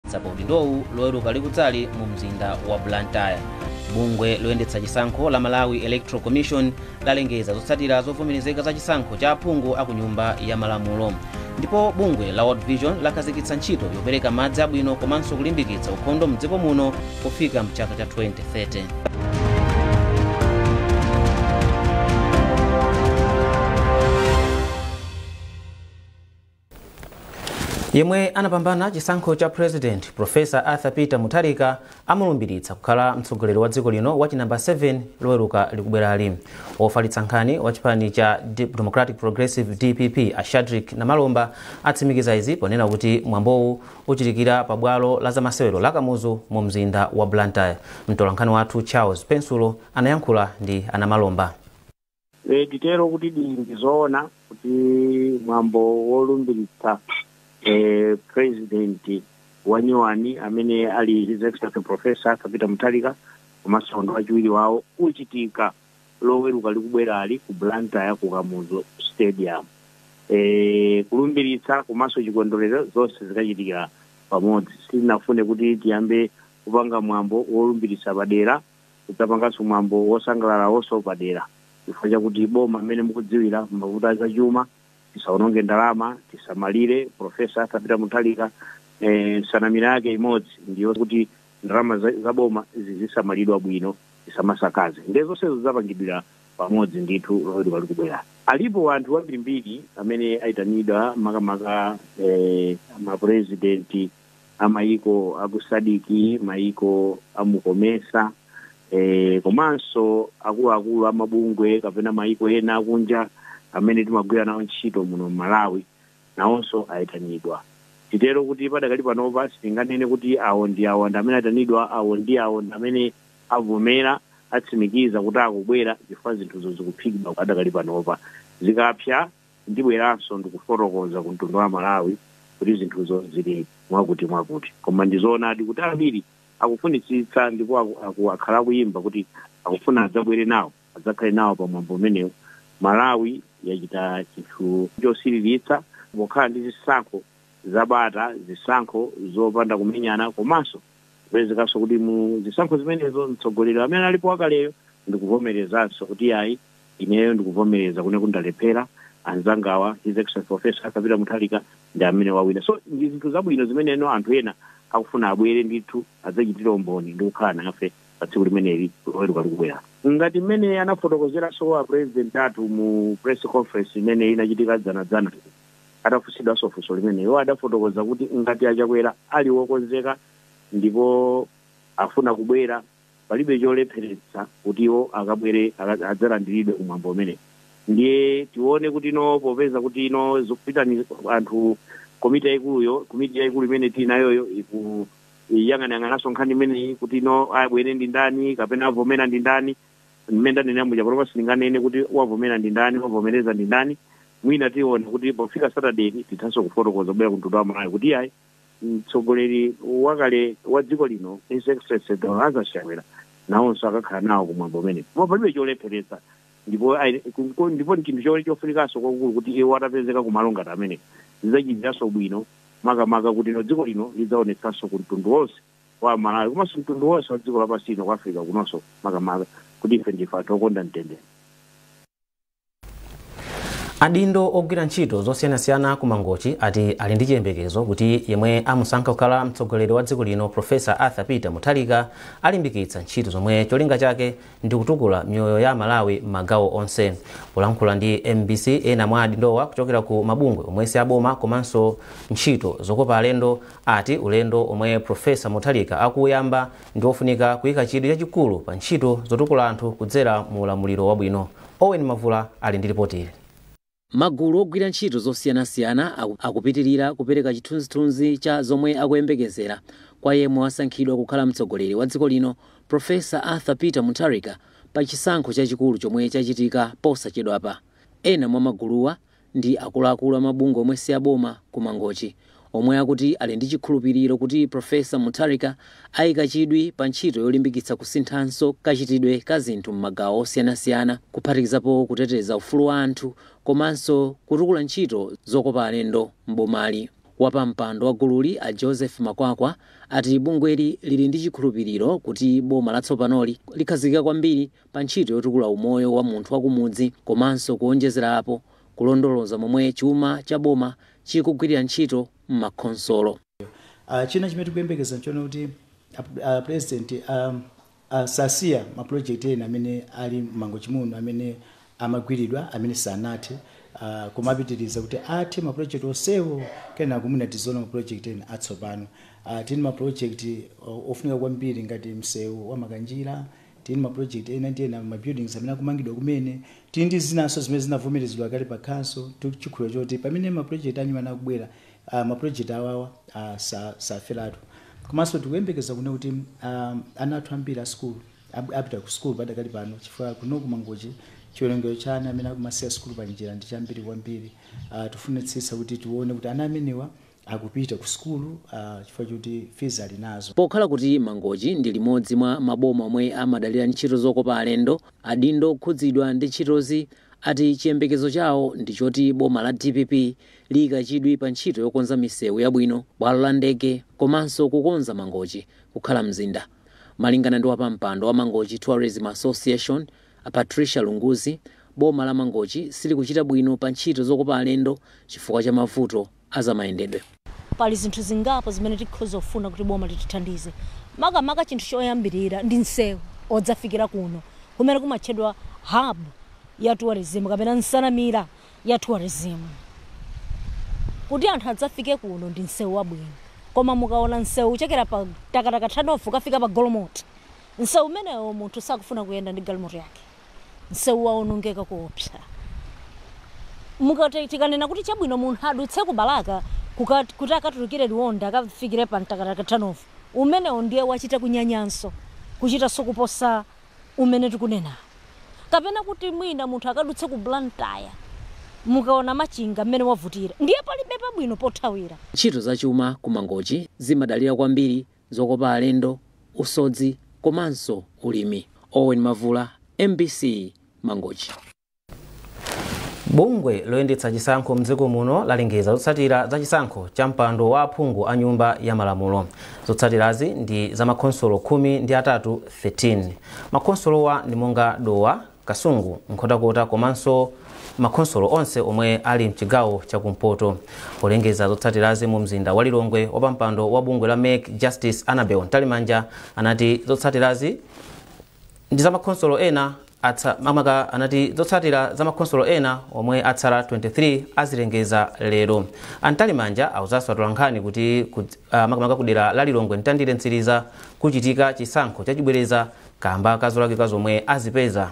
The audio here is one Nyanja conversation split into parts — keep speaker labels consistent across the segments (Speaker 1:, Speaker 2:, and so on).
Speaker 1: sapo udindowu loweruka likudzali mu mzinda wa Blantyre. Bungwe loyendetsa chisankho la Malawi Electoral Commission lalengeza zotsatira zovomerezeka za chisankho cha aphungu a ku nyumba ya malamulo. Ndipo bungwe la World Vision lakhazikitsa ntchito yopereka madzi abwino komanso kulimbikitsa ukhondo mdziko muno kufika mchaka cha 2030. Yemwe anapambana chisankho cha President Professor Arthur Peter Mutharika amulumbiritsa kukhala mtsogoleri wa dziko lino wachi namba 7 loweruka likubwerali. Ofalitsa nkhani wa chipani cha Democratic Progressive DPP Ashadrick Namalomba atsimikiza izi ponena kuti mwambowu uchitikira pa bwalo la zamasewero la Kamuzu mu mzinda wa Blantyre. Mtolankhani wathu Charles Pensulo anayankhula ndi Anamalomba.
Speaker 2: Ditero kuti ndizoona kuti mwambo wolumbiritsa President wanyuwani amene ali His Excellency Professor Arthur Peter Mutharika komanso wachiwiri wawo uchitika loweruka likubwerali ku Blantyre ku Kamuzu Stadium. Kulumbiritsa komanso chikondwerero zonse zikachitikira pamodzi. Sinafune kuti tiyambe kupanga mwambo wolumbiritsa padera kudzapanganso mwambo wosangalala wonso padera. Chifukwa chakuti boma amene mukudziwira mavuto achuma tisaononge ndalama, tisamalire Professor Arthur Peter Mutharika sanamira yake imodzi ndiyo kuti ndalama za boma zisamalidwa bwino, tisamasakaze. Ndezonse zapangidwira pamodzi ndithu loweruka likubwera. Alipo anthu ambirimbiri amene aitanidwa makamaka mapresidenti amayiko akusadiki, mayiko amukomesa, komanso akuluakulu amabungwe kapena mayiko ena akunja amene timagwira nawo ntchito muno Malawi nawonso aitanidwa. Titero kuti padakali panopa sitinganene kuti awo ndi amene aitanidwa, awo ndi amene avomera atsimikiza kuti akubwera chifukwa zinthuzo zikuphikidwa padakali panopa. Zikapsa ndibweranso ndikufotokoza ku mtundu wa Malawi kuti zinthuzo zili mwakuti. Koma ndizoonadi kuti ambiri akufunitsitsa ndipo akhala kuyimba kuti akufuna adzabwere nawo, adzakhale nawo pamwambo umenewo. Malawi yachita chinthu chosiriritsa pokhala ndi zisankho zabata, zisankho zopanda kumenyana, komanso kupezekanso kuti mu zisankho zimenezo mtsogoleri amene alipo wakaleyo ndikuvomerezanso kuti ayi ineyo ndikuvomereza kuti ndalephera, anzangawa His Excellency Professor Arthur Peter Mutharika ndi amene wawina. So ndi zinthu zabwino zimeneno anthu ena akufuna abwere ndithu adzachitira umboni ndi kukhala nafe pa tsiku limeneli loweruka likubwera. Ngati mmene anafotokozeranso wa president athu mu press conference imene inachitika dzanadzana atafunsidwanso funso limeneyo, adafotokoza kuti ngati achakwera ali wokonzeka ndipo afuna kubwera, palibe cholepheretsa kuti iwo akabwere adzalandiridwe kumwambo umene. Ndiye tione kuti popeza kuti zikupitani anthu komiti yaikulu imene tinayoyo yang'anang'ananso nkhani imeneyi kuti abwere ndi ndani kapena avomera ndi ndani. Mmene ndanena panopa silinganene kuti wavomera ndi ndani, wavomereza ndi ndani. Mwina tione kuti pofika Saturday tithanso kufotokoza kubwera ku mtundu wa Malawi kuti ayi mtsogoleri wakale wa dziko lino His Excellency Arthur Chakwera nawonso akakhala nawo kumwambo umene. Koma palibe cholepheretsa ndipo chinthu chofunikanso kwakukulu kuti iwo atapezeka kumalo ngati amene zidzachitiranso bwino makamaka kuti dziko lino lidzaonetsanso ku mtundu wonse wa Malawi komanso mtundu wonse wa dziko lapansi ku Africa kunonso makamaka kuti ife ndife anthu okonda mtendere.
Speaker 1: Adindo ogwira ntchito zosiyanasiyana ku Mangochi ati ali ndi chiyembekezo kuti yemwe amusankha kukhala mtsogoleri wa dziko lino Professor Arthur Peter Mutharika alimbikitsa ntchito zomwe cholinga chake ndi kutukula mioyo ya Malawi m'magawo onse. Polankhula ndi MBC, ena mwa adindowa kuchokera ku mabungwe omwe si aboma komanso ntchito zokopa alendo ati ulendo omwe Professor Mutharika akuyamba ndi ofunika kuyika chidwi chachikulu pa ntchito zotukula anthu kudzera mu ulamuliro wabwino. Owen Mavula ali ndi ripoti.
Speaker 3: Magulu ogwira ntchito zosiyanasiyana akupitirira kupereka chithunzithunzi cha zomwe akuyembekezera kwa yemwe wasankhidwa kukhala mtsogoleri wa dziko lino Professor Arthur Peter Mutharika pa chisankho chachikulu chomwe chachitika posachedwapa. Ena mwa maguluwa ndi akuluakulu amabungwe omwe si aboma ku Mangochi omwe akuti ali ndi chikhulupiriro kuti Professor Mutharika ayika chidwi pa ntchito yolimbikitsa kusinthanso kachitidwe ka zinthu m'magawo osiyanasiyana kuphatikizapo kuteteza ufulu wa anthu komanso kutukula ntchito zokopa alendo m'bomali. Wapampando wa gululi a Joseph Makwakwa ati bungweli lili ndi chikhulupiriro kuti boma latsopanoli likhazikika kwambiri pa ntchito yotukula umoyo wa munthu wakumudzi komanso kuonjezerapo kulondoloza momwe chuma cha boma chikugwirira ntchito m'makhonsolo.
Speaker 4: China chimene tikuyembekeza nchona kuti president sasiya ma project ena amene ali m'mangochi muno amene amagwiridwa amene sanathe kumapitiriza kuti athe ma project onsewo kena kumuna tizola ma project ena atsopano. Tini ma project ofunika kwambiri ngati msewu wa makanjira, tini ma project ena ndiyena ma buildings amene akumangidwa kumene, tini ndi zinaso zimene zinavomerezedwa kale pa council. Tichikhulupirira kuti pamene ma project anyuma akubwera ma project awawa saferatu. Komanso tikuyembekeza kuti ana athu ambiri a school apita ku school padakali pano chifukwa kuno kumangochi chiwerengero cha ana amene akumasiya school pa njira ndi chambiri kwambiri. Tifunitsitsa kuti tione kuti ana amenewa akupita ku school chifukwa kuti fees ali nazo.
Speaker 3: Pokhala kuti Mangochi ndi limodzi mwa maboma omwe amadalira ntchito zokopa alendo, adindo okhudzidwa ndi ntchitozi ati chiyembekezo chawo ndi choti boma la DPP likachidwi pa ntchito yokonza misewu yabwino, bwalo la ndege komanso kukonza Mangochi kukhala mzinda. Malingana ndi wapampando wa Mangochi Tourism Association, Patricia Lunguzi, boma la Mangochi silikuchita bwino pa ntchito zokopa alendo chifukwa cha mavuto azamayendedwe.
Speaker 5: Pali zinthu zingapo zimene tikhoza kufuna kuti boma litithandize. Makamaka chinthu choyambirira ndi nsewu odzafikira kuno kumene kumatchedwa hub ya tourism kapena nsanamira ya tourism. Kuti anthu adzafike kuno ndi nsewu wabwino. Koma mukaona nsewu uchekera pa takataka Thanofu kafika pa Golomoti, nsewu umenewo munthu sakufuna kuyenda ndi galimoto yake. Nsewu waonongeka kuopsa. Tikanena kuti chabwino munthu adutse ku Balaka kuti akatulukire Liwonde akafikire pa takataka Thanofu, umenewo ndiye wachita kunyanyanso kuchita sokuposa umene tikunena. Kapena kuti mwina munthu akadutse ku Blantyre mukaona machinga mmene wavutira, ndiye palibe pabwino pothawira.
Speaker 3: Ntchito zachuma ku Mangochi zimadalira kwambiri zokopa alendo, usodzi komanso ulimi. Owen Mavula, MBC, Mangochi.
Speaker 1: Bungwe loyendetsa chisankho mdziko muno lalengeza zotsatira za chisankho cha mpando wa aphungu a nyumba ya malamulo. Zotsatirazi ndi za makhonsolo 13 13. Makhonsolowa ndi monga Dowa, Kasungu, Nkhotakota komanso makhonsolo onse omwe ali mchigawo chakumpoto. Polengeza zotsatirazi mu mzinda wa Lilongwe, wapampando wa bungwe la Make Justice Annabel Ntalimanja anati zotsatirazi ndi za makhonsolo ena anati zotsatira za makhonsolo ena omwe atsala 23 azilengeza lero. Antalimanja awuzanso atolankhani kuti makamaka kudera la Lilongwe Ntandire Ntsiriza kuchitika chisankho chachibwereza kamba kazolakika zomwe azipeza.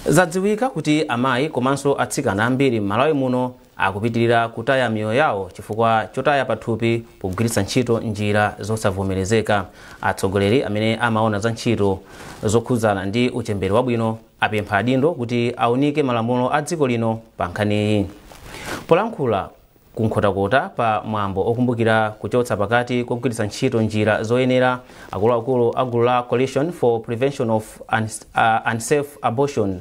Speaker 1: Zadziwika kuti amayi komanso atsikana ambiri m'Malawi muno akupitirira kutaya miyoyo yawo chifukwa chotaya pathupi pogwiritsa ntchito njira zosavomerezeka. Atsogoleri amene amaona za ntchito zokhudzana ndi uchembere wabwino apempha adindo kuti aunike malamulo a dziko lino pa nkhaniyi. Polankhula kunkhotakota pa mwambo okumbukira kuchotsa pakati kogwiritsa ntchito njira zoyenera, akuluakulu a gulu la Coalition for Prevention of Unsafe Abortion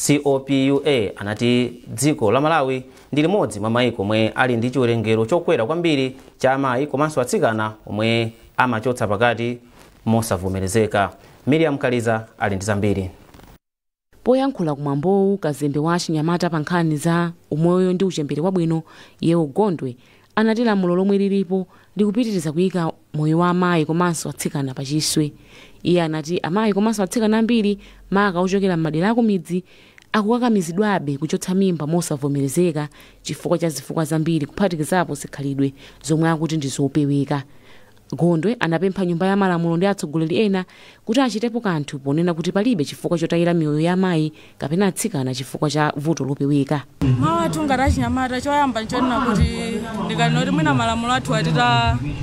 Speaker 1: COPUA anati dziko la Malawi ndi limodzi mwa mayiko omwe ali ndi chiwerengero chokwera kwambiri cha amayi komanso atsikana omwe amachotsa pakati mosavomerezeka. Miriam Kaliza ali ndi zambiri.
Speaker 6: Poyankhula kumwambowu, kazembe wa Chinyamata pa nkhani za umoyo ndi uchembere wabwino Yeo Gondwe anati lamulo lomwe lilipo likupitiriza kuyika moyo wa amayi komanso atsikana pa chiswe. Iye anati amayi komanso atsikana ambiri maka ochokera m'madera akumidzi akukakamizidwabe kuchotsa mimba mosavomerezeka chifukwa cha zifukwa zambiri kuphatikizapo zikhalidwe zomwe akuti ndi zopeweka. Gondwe anapempha nyumba ya malamulo ndi atsogoleri ena kuti achitepo kanthu ponena kuti palibe chifukwa chotayira miyoyo ya amayi kapena atsikana chifukwa cha vuto lopeweka.
Speaker 7: Mawathu ngati achinyamata choyamba nchonena kuti ndikanena kuti mwina malamulo athu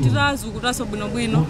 Speaker 7: titazukutanso bwinobwino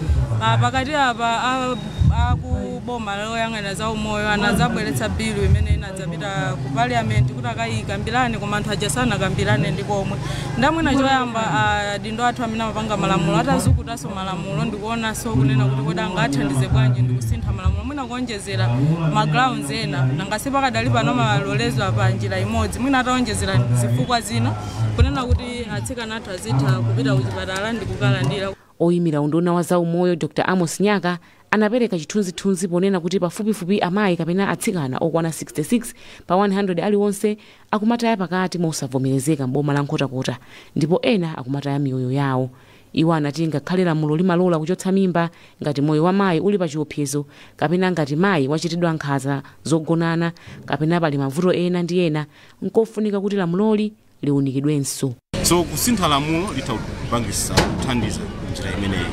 Speaker 7: pakati apa akuboma loyang'anira za umoyo anazabweretsa bilu imene adzapita ku parliament kuti akayikambirane koma anthu aja sanakambirane ndi komwe ndamwina choyamba dindo athu amene amapanga malamulo atazukutanso malamulo ndikuonanso kunena kuti kodi angathandize bwanji ndi kusintha malamulo mwina kuonjezera magrounds ena nangasi pakadali pano malolezwa pa njira imodzi mwina ataonjezera zifukwa zina kunena kuti atsikana athu azitha kupita kuchipatala ndi kukalandira.
Speaker 6: Oyimira unduna wa zaumoyo Dr. Amos Nyaka anapereka chithunzithunzi ponena kuti pafupifupi amayi kapena atsikana okwana 66 pa 100 aliwonse akumataya pakati mosavomerezeka mboma la Nkhotakota ndipo ena akumataya miyoyo yawo. Iwo anati ngakhale lamulo limalola kuchotsa mimba ngati moyo wa mayi uli pa chiopsezo kapena ngati mayi wachitidwa nkhanza zogonana kapena pali mavuto ena ndi ena nkofunika kuti lamuloli liunikidwenso.
Speaker 8: So kusintha lamulo litapangisa kuthandiza njira imeneyi.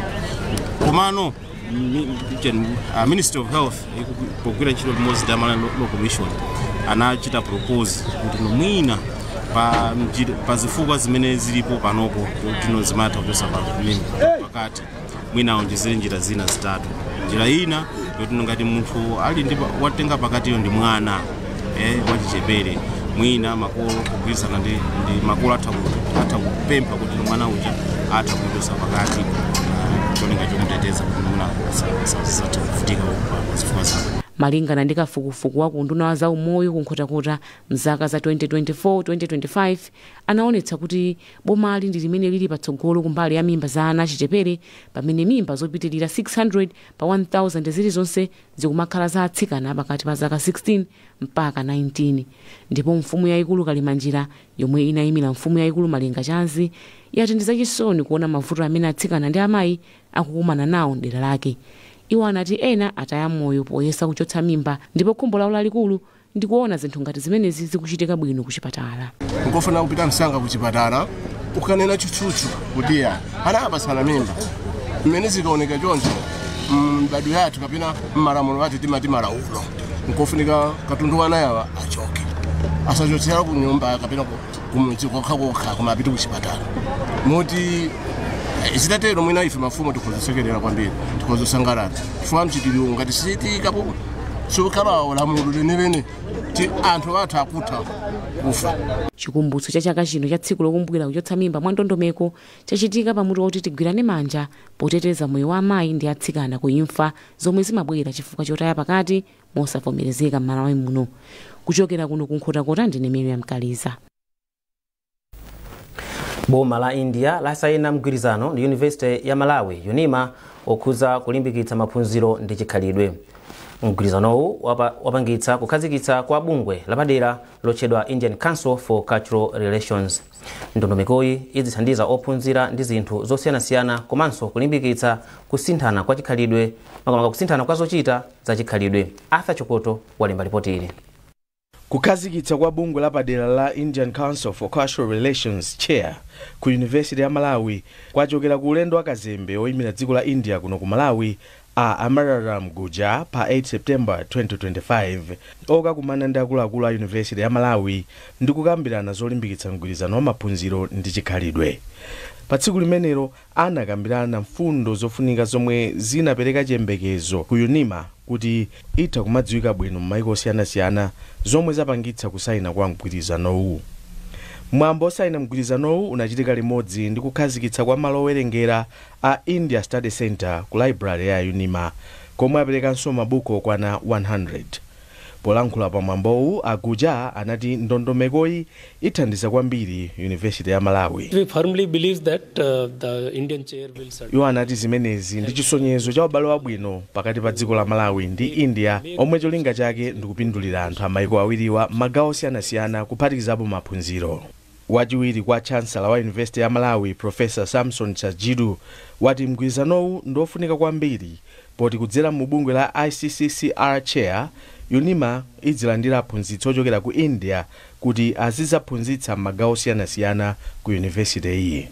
Speaker 8: Komano Ministry of Health pogwira ntchito limodzi ndi Malawi Law Commission anachita propose kuti mwina pa zifukwa zimene zilipo panopo kuti zimatha kuchosa pakati mwina aonjezere njira zina zitatu. Njira ina yoti ngati munthu ali ndi watenga pakatiyo ndi mwana wachichepere mwina makolo kugwirizana ndi makolo atha kupempha kuti mwana uja atha kuchosa pakati cholinga chomuteteza kuti mwana asathe kuvutika pa zifukwa zake.
Speaker 6: Malingana ndi kafukufuku wa unduna wa zaumoyo ku Nkhotakota mzaka za 2024-2025 anaonetsa kuti bomali ndi limene lili patsogolo kumbali ya mimba za ana achichepere pamene mimba zopitirira 600 pa 1000 zilizonse zikumakhala za atsikana pakati pa zaka 16 mpaka 19. Ndipo mfumu yayikulu Kalimanjira yomwe inayimira mfumu yayikulu Malenga Chanzi yati ndi zachisoni kuona mavuto amene atsikana ndi amayi akukumana nawo dera lake. Iwo anati ena ataya moyo poyesa kuchotsa mimba ndipo khumbo lawo lalikulu ndi kuona zinthu ngati zimenezi zikuchitika bwino kuchipatala.
Speaker 9: Ngofuna kupita msanga kuchipatala ukanena chuchuchu kuti anapasana mimba mmene zikaoneka choncho mbadu yathu kapena mmalamulo athu timati malaulo nkofunika katundu wana yawa achoke asachotsera ku nyumba kapena kumudzi kokha kumapita kuchipatala moti zitatero mwina ife mafumu tikhozosekerera kwambiri tikhozosangalala chifukwa mchitidwe ngati sitikapo sokhala lamulo lenelene ti anthu athu akutha kufa.
Speaker 6: Chikumbutso cha chaka chino cha tsiku lokumbukira kuchotsa mimba mwa ndondomeko chachitika pamutu woti tigwirane manja poteteza moyo wa amayi ndi atsikana ku imfa zomwe zimabwera chifukwa chotaya pakati mosavomerezeka m'Malawi muno. Kuchokera kuno ku Nkhotakota ndine Miriam Kaliza.
Speaker 1: Boma la India lasayina mgwirizano ndi University ya Malawi UNIMA okhuza kulimbikitsa maphunziro ndi chikhalidwe. Mgwirizanowu wapangitsa kukhazikitsa kwa bungwe lapadera lotchedwa Indian Council for Cultural Relations. Ndondomekoyi izithandiza ophunzira ndi zinthu zosiyanasiyana komanso kulimbikitsa kusinthana kwa chikhalidwe makamaka kusinthana kwa zochita za chikhalidwe. Arthur Chokoto walemba ripoti ili.
Speaker 10: Kukhazikitsa kwa bungwe lapadera la Indian Council for Cultural Relations chair ku University ya Malawi kwachokera ku ulendo wakazembe oyimira dziko la India kuno ku Malawi a Amararam Guja pa 8 September 2025 okakumana ndi akuluakulu a University ya Malawi ndi kukambirana zolimbikitsa mgwirizano wa maphunziro ndi chikhalidwe. Pa tsiku limenelo anakambirana mfundo zofunika zomwe zinapereka chiyembekezo ku UNIMA kuti itha kumadziwika bwino m'mayiko osiyanasiyana zomwe zapangitsa kusayina kwa mgwirizanowu. Mwambo osayina mgwirizanowu unachitika limodzi ndi kukhazikitsa kwa malo owerengera a India Study Center ku library ya UNIMA komwe aperekanso mabuku okwana 100. Polankhula pa mwambowu Aguja anati ndondomekoyi ithandiza kwambiri University ya Malawi.
Speaker 11: We firmly believe that the Indian chair will serve.
Speaker 10: Iwo anati zimenezi ndi chisonyezo cha ubale wabwino pakati pa dziko la Malawi ndi India omwe cholinga chake ndikupindulira anthu amayiko awiriwa magawo osiyanasiyana kuphatikizapo maphunziro. Wachiwiri kwa chancellor wa University ya Malawi Professor Samson Chajidu wati mgwirizanowu ndofunika kwambiri poti kudzera mu bungwe la ICCCR chair UNIMA idzilandira aphunzitsi ochokera ku India kuti azizaphunzitsa magawo osiyanasiyana ku university iyi.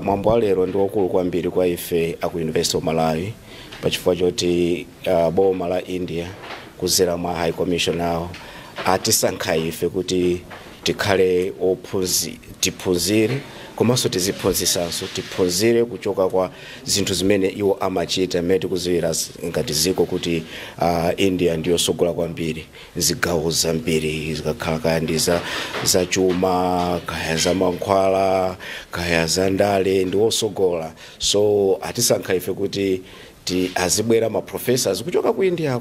Speaker 12: Mwambo lero ndi wakulu kwambiri kwa ife aku University of Malawi pachifukwa choti boma la India kudzera mwa High Commission awo atisankha ife kuti tikhale tiphunzire komanso tiziphunzisanso tiphunzire kuchoka kwa zinthu zimene iwo amachita mmene tikuziwira ngati ziko kuti India ndiyo sogola kwambiri zigawo zambiri zikakhala kaya ndi za chuma kaya za mankhwala kaya za ndale ndiwo sogola. So atisankha ife kuti azibwera ma professors kuchoka ku India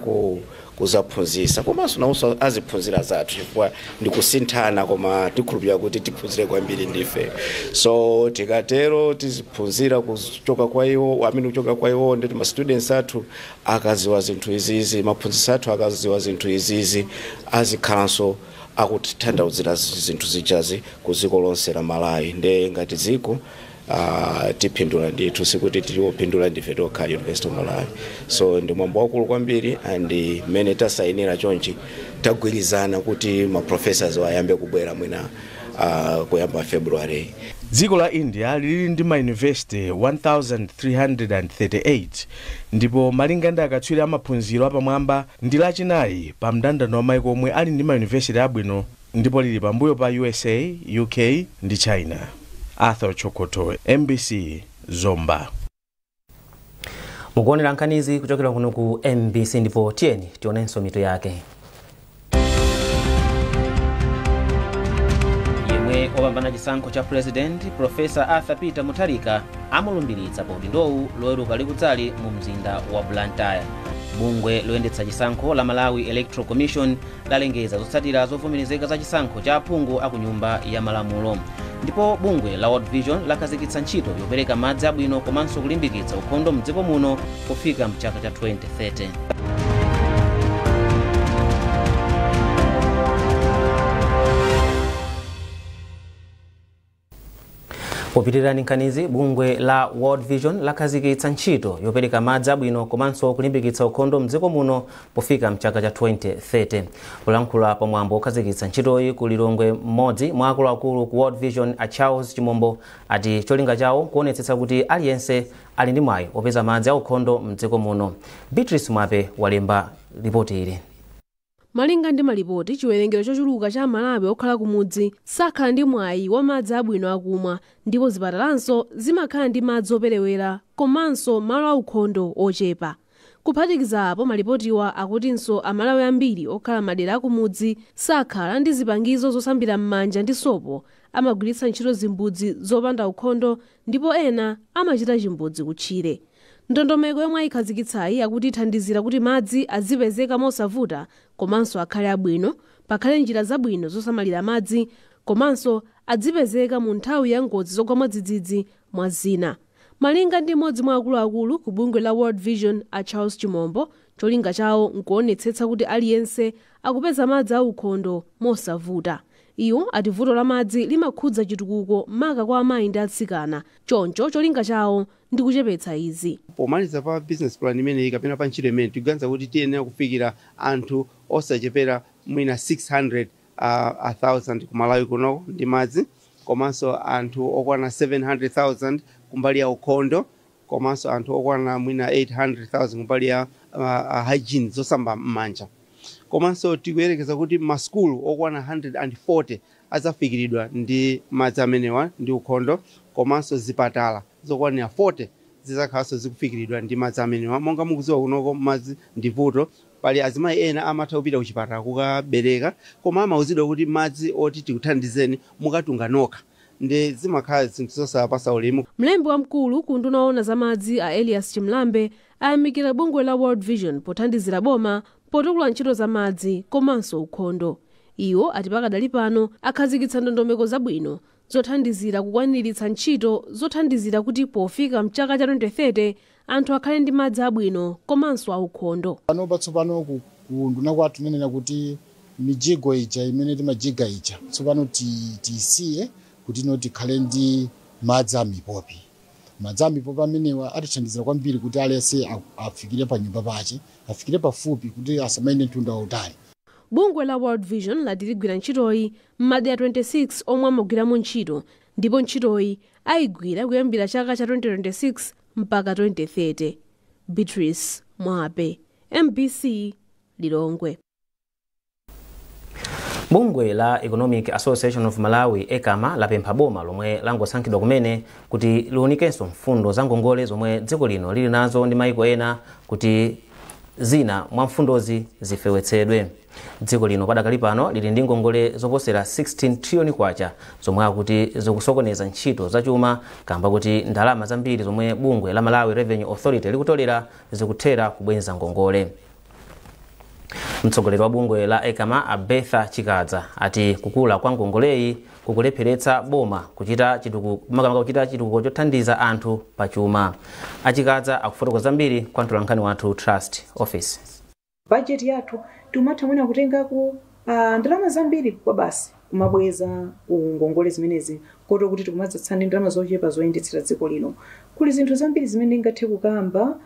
Speaker 12: kuzaphunzisa komanso nawonso aziphunzira zathu chifukwa ndikusinthana koma tikhulupirira kuti tiphunzire kwambiri ndife. So tikatero tiziphunzira kuchoka kwa iwo amene kuchoka kwa iwo ndi ma students athu akaziwa zinthu izizi maphunzitsi athu akaziwa zinthu izizi azikhalanso akutithandauzira zinthu zichazi ku dziko lonse la Malawi nde ngati dziko tipindula ndithu sikuti tiopindula ndife tokha University of Malawi. So ndi mwambo wakulu kwambiri and mmene tasayinira chonchi tagwirizana kuti ma professors ayambe kubwera mwina kuyamba February.
Speaker 10: Dziko la India lili ndi ma university 1338 ndipo malinga ndi akatswiri amaphunziro apamwamba ndi lachinayi pa mndandanda wa maiko omwe ali ndi ma university abwino ndipo lili pambuyo pa USA, UK ndi China. Arthur Chokoto, MBC, Zomba.
Speaker 1: Mukuonera nkhanizi kuchokera kuno ku MBC ndipo tiyeni tionenso mitu yake. Yemwe wapambana chisankho cha president Professor Arthur Peter Mutharika amulumbiritsa pa udindowu loweruka likudzali mu mzinda wa Blantyre. Bungwe loyendetsa chisankho la Malawi Electoral Commission lalengeza zotsatira zovomerezeka za chisankho cha aphungu aku nyumba ya malamulo. Ndipo bungwe la World Vision lakhazikitsa ntchito yopereka madzi abwino komanso kulimbikitsa ukhondo mdziko muno kufika mchaka cha 2030. Popitirani nkhanizi, bungwe la World Vision lakhazikitsa ntchito yopereka madzi abwino komanso kulimbikitsa ukhondo mdziko muno pofika mchaka cha 2030. Kulankhula pamwambo okhazikitsa ntchitoyi ku Lilongwe mmodzi mwa akuluakulu ku World Vision a Charles Chimombo ati cholinga chawo kuonetsetsa kuti aliyense ali ndi mwayi opeza madzi a ukhondo mdziko muno. Beatrice Mwape walemba ripoti ili.
Speaker 13: Malinga ndi malipoti, chiwerengero chochuluka cha Malawi okhala kumudzi sakhala ndi mwayi wa madzi abwino akumwa ndipo zipatalanso zimakhala ndi madzi operewera komanso malo aukhondo ochepa. Kuphatikiza apo malipotiwa akutinso Amalawi ambiri okhala madera akumudzi sakhala ndi zipangizo zosambira m'manja ndi sopo, amagwiritsa ntchito zimbudzi zopanda ukhondo ndipo ena amachita chimbudzi kutchire. Ndondomeko yomwe ayikhazikitsayi akuti ithandizira kuti madzi azipezeka mosavuta komanso akhale abwino, pakhale njira zabwino zosamalira madzi komanso adzipezeka mu nthawi ya ngozi zogwa mwadzidzidzi mwa zina. Malinga ndi mmodzi mwa akuluakulu ku bungwe la World Vision a Charles Chimombo, cholinga chawo nkuonetsetsa kuti aliyense akupeza madzi aukhondo mosavuta. Iwo ati vuto la madzi limakhudza chitukuko maka kwa amayi ndi atsikana, choncho cholinga chawo ndi kuchepetsa izi.
Speaker 14: Pomaliza pa business plan imene kapena pa ntchito imene tikuganiza kuti tiyenera kufikira anthu osachepera mwina 600,000 ku Malawi kuno ndi madzi, komanso anthu okwana 700,000 kumbali ya ukhondo, komanso anthu okwana mwina 800,000 kumbali ya hygiene zosamba m'manja. Komanso tikuyerekeza kuti maskulu okwana 140 azafikiridwa ndi madzi amenewa ndi ukhondo, komanso zipatala zokwanira 40 zizakhalanso zikufikiridwa ndi madzi amenewa. Monga mukudziwa kunoko madzi ndi vuto, pali azimayi ena amatha kupita kuchipatala kukabereka koma amauzidwa kuti madzi oti tikuthandizeni mukatunga nokha ndi zimakhala zinthu zosapasa ulemu.
Speaker 13: Mlembi wamkulu ku nduna yoona za madzi a Elias Chimlambe ayamikira bungwe la World Vision pothandizira boma potukula ntchito za madzi komanso ukhondo. Iwo ati pakadali pano akhazikitsa ndondomeko zabwino zothandizira kukwaniritsa ntchito zothandizira kuti pofika mchaka cha 2030 anthu akhale ndi madzi abwino komanso aukhondo.
Speaker 15: Pano patsopano ku nduna kwathu nenena kuti mijigo ija imene timajiga ija tsopano tisiye kuti tikhale ndi madzi amipopi. Madzi amipopi amenewa atithandizira kwambiri kuti aliyense afikire pa nyumba pache, afikire pafupi kuti asamayende mtunda wautali.
Speaker 13: Bungwe la World Vision latigwira ntchitoyi m'madera 26 omwe amagwiramo ntchito ndipo ntchitoyi ayigwira kuyambira chaka cha 2026 mpaka 2030. Beatrice Mwape, MBC, Lilongwe.
Speaker 1: Bungwe la Economic Association of Malawi ECAMA lapempha boma lomwe langosankhidwa kumene kuti liwunikenso mfundo za ngongole zomwe dziko lino lili nazo ndi maiko ena kuti zina mwa mfundozi zifewetsedwe. Dziko lino padakali pano lili ndi ngongole zoposera 16 trillion kwacha zomwe akuti zikusokoneza ntchito zachuma kamba kuti ndalama zambiri zomwe bungwe la Malawi Revenue Authority likutolera zikuthera kubwenza ngongole. Mtsogoleri wa bungwe la ECAMA Abetha Chikadza ati kukula kwa ngongoleyi kukulepheretsa boma kuchita chitukuko chothandiza anthu pachuma. Achikadza akufotokoza zambiri kwa mtolankhani wathu Trust Office.
Speaker 16: Budget yathu tumatha mwina kutengako ndalama zambiri kwa basi kumabweza ngongole zimenezi koto kuti tikumadzatsani ndalama zochepa zoyendetsera dziko lino. Kuli zinthu zambiri zimene ngathe kukamba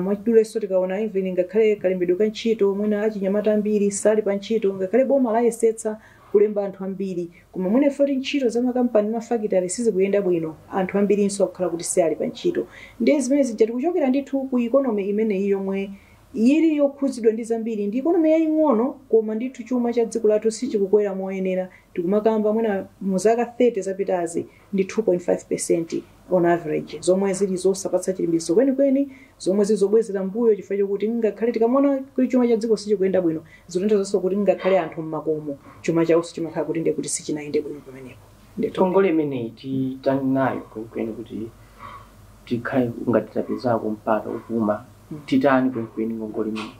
Speaker 16: mwachiduleso tikaona even ngakhale kalembedwe ka ntchito mwina achinyamata ambiri sali pa ntchito ngakhale boma layesetsa kulemba anthu ambiri koma mwina foti ntchito za makampani mafakitale sizikuyenda bwino anthu ambirinso akukhala kuti sali pa ntchito. Ndiye zimene zija tikuchokera ndithu ku economy imeneyi yomwe ili yokhuzidwa ndi zambiri ndi economy yaying'ono koma ndithu chuma cha dziko lathu sichikukwera moyenera. Tikumakamba mwina mu zaka 30 zapitazi ndi 2.5% on average zomwe zili zosapatsa chilimbikiso kwenikweni zomwe zizobwezera mbuyo chifukwa chokuti ngakhale tikamona kuti chuma cha dziko sichikuyenda bwino zikutanthauza kuti ngakhale anthu mmakomo chuma chawo sichimakhala kuti ndiye kuti sichinayende bwino pamenepo.
Speaker 17: Ngongole imeneyi titani nayo kwenikweni kuti tikhale ngati tapezako mpata upuma titani kwenikweni ngongole imeneyi.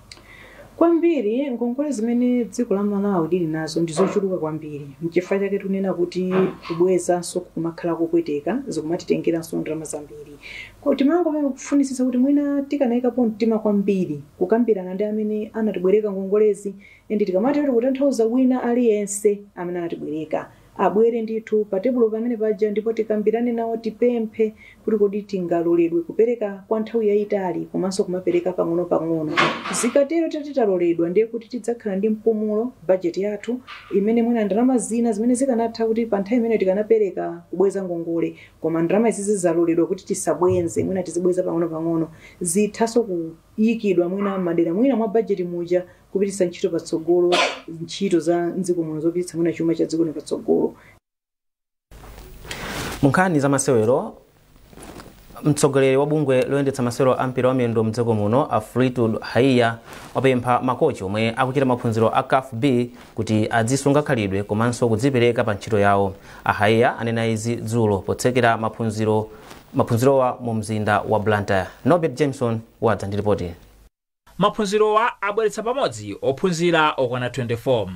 Speaker 16: Kwambiri ngongole zimene dziko la Malawi lili nazo ndizochuluka kwambiri mchifukwa chake tunena kuti kubwezanso kumakhala kupweteka zikumatitengeranso ndalama zambiri. Kuti mango kufunisisa kuti mwina tikanayikapo mtima kwambiri kukambirana ndi amene anatibwereka ngongolezi ende tikamatero kutanthauza wina aliyense amene anatibwereka abwere ndithu pa tebulo pamene paja ndipo tikambirane nawo tipemphe kuti kodi tingaloledwe kupereka kwa nthawi yayitali komanso kumapereka pang'ono. Zikatero titaloledwa ndiye kuti tidzakhala ndi mpumulo budget yathu imene mwina ndalama zina zimene zikanatha kuti pa nthawi imene tikanapereka kubweza ngongole koma ndalama izi zizaloledwa kuti tisabwenze mwina tizibweza pang'ono zithaso kuyikidwa mwina madera mwina mwa budget muja kupitisa ntchito patsogolo ntchito za ndziko muno zopititsa mwina chuma cha dziko lino patsogolo.
Speaker 1: Munkhani za masewero mtsogoleri wa bungwe loyendetsa masewero a mpira wa miyendo mdziko muno Afritud Haiya wapempha makochi omwe akuchita maphunziro a CAF B kuti adzisunga khalidwe komanso kudzipereka pa ntchito yawo. Haiya anena izi dzulo potsekera maphunzirowa mu mzinda wa Blantyre. Norbert Jameson wadza ndi ripoti.
Speaker 18: Maphunzirowa abweretsa pamodzi ophunzira okwana 24.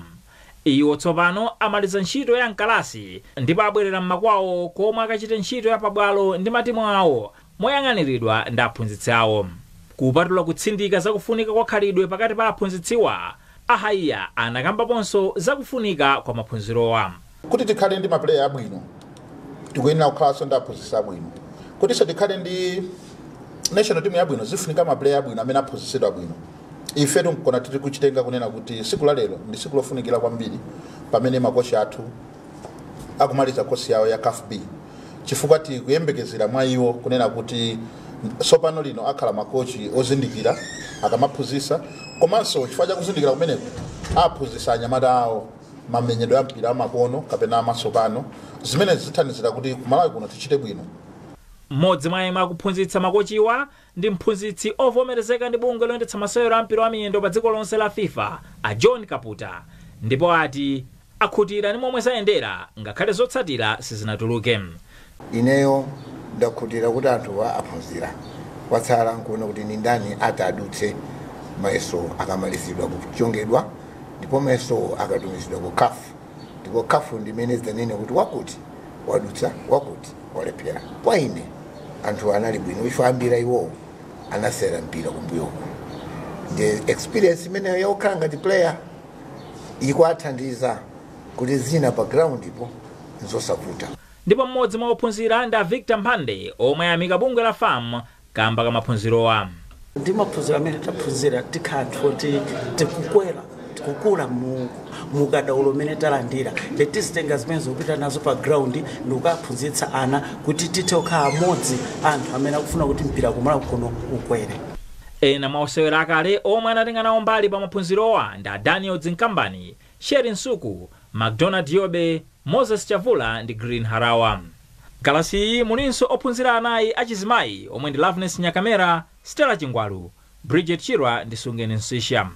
Speaker 18: Iwo tsopano amaliza ntchito ya mkalasi ndipo abwerera mmakwawo komwe akachita ntchito ya pabwalo ndi matimu awo moyang'aniridwa ndi aphunzitsi awo. Kupatula kutsindika zakufunika kwa khalidwe pakati pa aphunzitsiwa, Haiya anakambaponso zakufunika kwa maphunzirowa.
Speaker 19: Kuti tikhale ndi mapuleya abwino tikuyenera kukhalanso ndi aphunzitsi abwino. Kutinso tikhale ndi national team yabwino zifunika mapuleya abwino amene aphunzitsidwa bwino. Ife tikona tiri kuchitenga kunena kuti siku la lero ndi siku lofunikira kwambiri pamene makochi athu akumaliza kosi yawo ya CAF B. Chifukwa tikuyembekezera mwa iwo kunena kuti sopano lino akhala makochi ozindikira akamaphunzitsa komanso chifukwa cha kuzindikira kumeneko aphunzitsa anyamata awo mamenyedwe ya mpira amakono kapena amasopano zimene zithandizira kuti kumalawi kuno tichite bwino.
Speaker 18: Mmodzi mwa yemwe akuphunzitsa makochiwa ndi mphunzitsi ovomerezeka ndi bungwe loyendetsa masewero a mpira wa miyendo pa dziko lonse la FIFA a John Kaputa, ndipo ati akhutira ndi momwe zayendera ngakhale zotsatira sizinatuluke.
Speaker 20: Ineyo ndakhutira kuti anthu aphunzira kwatsala nkuona kuti ni ndani atadutse mayeso akamalizidwa kuchongedwa ndipo mayeso akatumizidwa ku CAF ndipo CAF ndimene zidanene kuti wakuti wadutsa wakuti walephera. Kwa ine anthu anali bwino ife ambira iwo anasera mpira kumbuyoko. The experience imeneyo yaokhala ngati player ikwathandiza kuti zina pa ground ipo nzosavuta.
Speaker 18: Ndipo mmodzi mwa ophunzira ndi Victor Mphande omwe ayamika bungwe la FAM kamba ka maphunzirowa.
Speaker 21: Ndi maphunziro amene taphunzira tikhathu kuti tikukwera tikukula mukadaulo umene talandira letizitenga zimene zopita nazo pa ground ndikukaphunzitsa ana kuti tithe kukhala amodzi anthu amene akufuna kuti mpira kumalawi kuno ukwere.
Speaker 18: Ena mwa osewera akale omwe anatenga nawo mbali pa maphunzirowa ndi Daniel Zinkambani Sherin Suku, McDonald Yobe, Moses Chavula ndi Green Harawa. Kalasi iyi mulinso ophunzira anayi achizimayi omwe ndi Loveness Nyakamera, Stella Chingwalu, Bridget Chirwa ndi Sungeni Nsisha.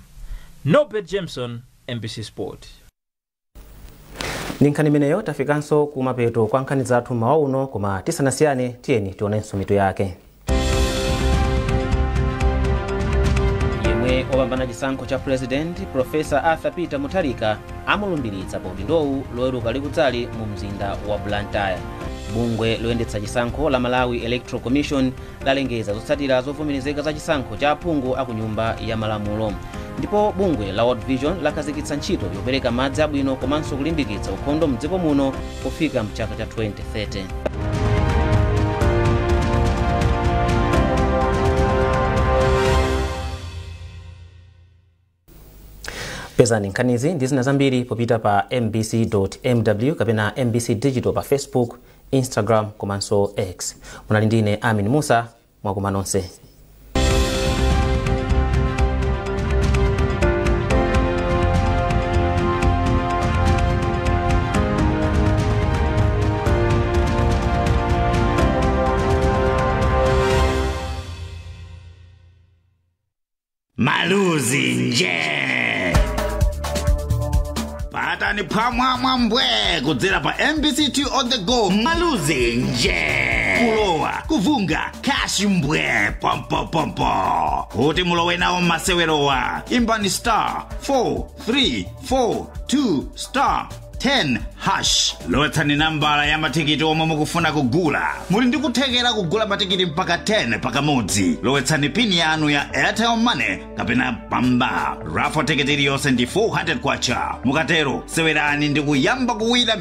Speaker 18: Nobet Jameson, MBC Sport.
Speaker 1: Ndi nkhani imeneyo tafikanso kumapeto kwa nkhani zathu mawa uno, koma tisanasiyane tiyeni tionenso mitu yake. Yemwe opambana chisankho cha President Profesa Arthur Peter Mutharika amulumbiritsa pa udindowu loweruka likudzali mu mzinda wa Blantyre. Bungwe loyendetsa chisankho la Malawi Electoral Commission lalengeza zotsatira zovomerezeka za chisankho cha aphungu aku nyumba ya malamulo. Ndipo bungwe la World Vision lakhazikitsa ntchito yopereka madzi abwino komanso kulimbikitsa ukhondo mdziko muno kufika mchaka cha 2030. Pezani nkhanizi ndi zina zambiri popita pa mbc.mw kapena MBC Digital pa Facebook, Instagram komanso X. Munali ndine Amin Musa, mwakuma nonse.
Speaker 2: Maluzi nje patani pamwamwa mbwe kudzera pa MBC2 on the go. Maluzi nje kulowa kuvunga kashi mbwe pompo kuti mulowe nawo masewerowa imbani *43442*10 lowetsani nambala ya matikiti omwe mukufuna kugula. Muli ndi kuthekera kugula matikiti mpaka 10 pakamodzi. Lowetsani pini yanu ya Airtel Money kapena Bamba. Raffle tikiti iliyonse ndi 400 kwacha. Mukatero sewerani ndi kuyamba kuwina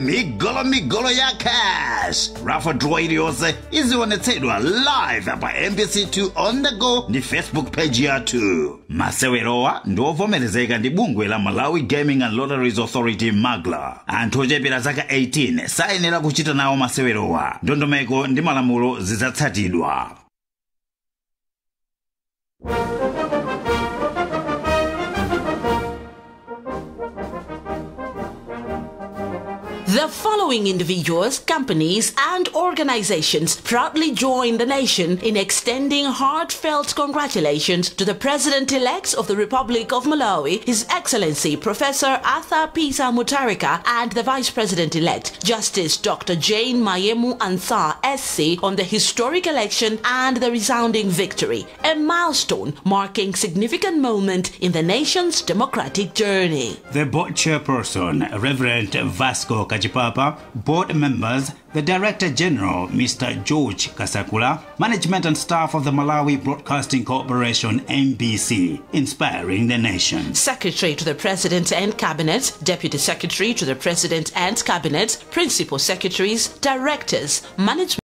Speaker 2: migolo ya cash. Raffle draw iliyonse izionetsedwa live pa MBC2 on the go ndi Facebook page yathu. Masewerowa ndi ovomerezeka ndi bungwe la Malawi Gaming and Lotteries Authority MAGLA. Anthu ochepera zaka 18 sayenera kuchita nawo masewerowa. Ndondomeko ndi malamulo zidzatsatidwa.
Speaker 22: The following individuals, companies, and organizations proudly join the nation in extending heartfelt congratulations to the President-elect of the Republic of Malawi, His Excellency Professor Arthur Peter Mutharika, and the Vice President-elect, Justice Dr. Jane Mayemu Ansah SC, on the historic election and the resounding victory, a milestone marking significant moment in the nation's democratic journey.
Speaker 2: The board chairperson, Reverend Vasco Kajipapa, board members, the Director General, Mr. George Kasakula, management and staff of the Malawi Broadcasting Corporation, MBC, inspiring the nation.
Speaker 22: Secretary to the President and Cabinet, Deputy Secretary to the President and Cabinet, Principal Secretaries, Directors, Management